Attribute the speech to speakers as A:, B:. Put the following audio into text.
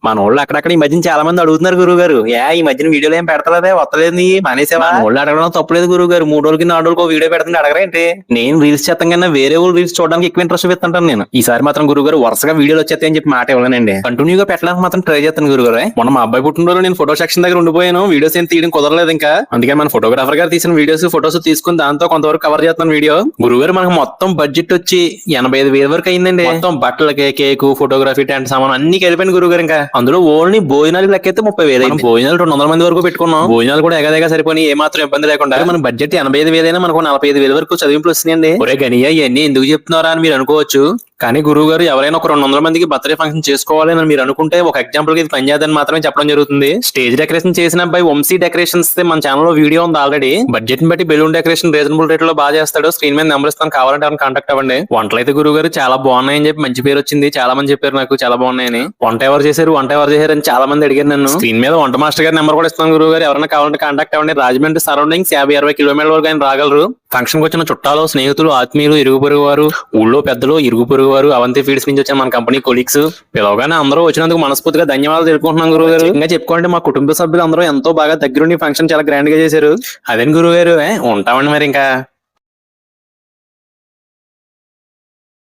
A: మన వాళ్ళు అక్కడక్కడ ఈ మధ్యన చాలా మంది అడుగుతున్నారు గురువు గారు. ఈ మధ్యన వీడియోలు ఏం పెడతలేదే, వస్తలేదు నీ మానేసేవా? మన వాళ్ళు అడగడం తప్పలేదు గురువు గారు. 3 రోజులకి 4 రోజులకు వీడియో పెడుతుంటే అడగరేంటి? నేను రీల్స్ చేస్తాం కన్నా వేరే వాళ్ళు రీల్స్ చూడడానికి ఎక్కువ ఇంట్రెస్ట్ పెడుతుంటాను నేను. ఈసారి మాత్రం గురువు గారు వరుసగా వీడియోలు వచ్చేస్తాయని చెప్పి మాట ఇవ్వలేనండి. కంటిన్యూగా పెట్టడానికి మాత్రం ట్రై చేస్తాను గురువు గారు. మొన్న మా అబ్బాయి పుట్టినరోజు నేను ఫోటో సెక్షన్ దగ్గర ఉండిపోయాను. వీడియోస్ ఏం తీయడం కుదరలేదు ఇంకా. అందుకే మన ఫోటోగ్రాఫర్ గారు తీసిన ఫోటోస్ తీసుకుని దాంతో కొంతవరకు కవర్ చేస్తాను వీడియో. గురువు గారు మనకు మొత్తం బడ్జెట్ వచ్చి 85,000 వరకు అయిందండి. మొత్తం బట్టలకి, కేక్, ఫోటోగ్రఫీ, టెంట్ సామాన్ అన్ని కలిపాను గురువు గారు. ఇంకా అందులో ఓన్లీ భోజనాలు లెక్కైతే 30,000 అయింది. భోజనాలు 200 మంది వరకు పెట్టుకున్నాం. భోజనాలు కూడా ఎగదేగా సరిపోయి ఏ మాత్రం ఇబ్బంది లేకుండా. మన బడ్జెట్ 85,000 అయినా మనకు 45,000 వరకు చదివింపులు వస్తున్నాయండి. ఒరే గనియా ఇవన్నీ ఎందుకు చెప్తున్నారా అని మీరు అనుకోవచ్చు. కానీ గురువు గారు ఎవరైనా ఒక 200 మందికి బర్త్డే ఫంక్షన్ చేసుకోవాలి అని మీరు అనుకుంటే ఒక ఎగ్జాంపుల్ కి ఇది పనిచేద్దని మాత్రమే చెప్పడం జరుగుతుంది. స్టేజ్ డెకరేషన్ చేసిన అబ్బాయి వంశీ డెకరేషన్స్ మన ఛానల్ లో వీడియో ఉంది ఆల్రెడీ. బడ్జెట్ ని బట్టి బెలూన్ డెకరేషన్ రీజనబుల్ రేట్ లో బాగా చేస్తాడు. స్క్రీన్ మీద నెంబర్ ఇస్తాను, కావాలంటే ఎవరైనా కాంటాక్ట్ అవ్వండి. వంటలు అయితే గురువు గారు చాలా బాగున్నాయని చెప్పి మంచి పేరు వచ్చింది. చాలా మంది చెప్పారు నాకు చాలా బాగున్నాయని. వంట ఎవరు చేశారు అని చాలా మంది అడిగారు నన్ను. స్క్రీన్ మీద వంట మాస్టర్ గారి నెంబర్ కూడా ఇస్తాను గురువు గారు. ఎవరైనా కావాలంటే కాంటాక్ట్ అవ్వండి. రాజమండ్రి సరౌండింగ్స్ 50-60 కిలోమీటర్ల వరకు ఆయన రాగలరు. ఫంక్షన్ కి వచ్చిన చుట్టాలు, స్నేహితులు, ఆత్మీయులు, ఇరుగు పొరుగు వారు, ఊళ్ళో పెద్దలు, ఇరుగు పొరుగు వారు, అవంతి ఫీడ్స్ నుంచి వచ్చిన మన కంపెనీ కొలీగ్స్ పిలవగానే అందరూ వచ్చినందుకు మనస్ఫూర్తిగా ధన్యవాదాలు తెలుపుకుంటున్నాం గురువు గారు. ఇంకా చెప్పుకోండి మా కుటుంబ సభ్యులు అందరూ ఎంతో బాగా దగ్గరుండి ఫంక్షన్ చాలా గ్రాండ్ గా చేశారు. అదేం గురువు గారు ఉంటామండి మరి ఇంకా.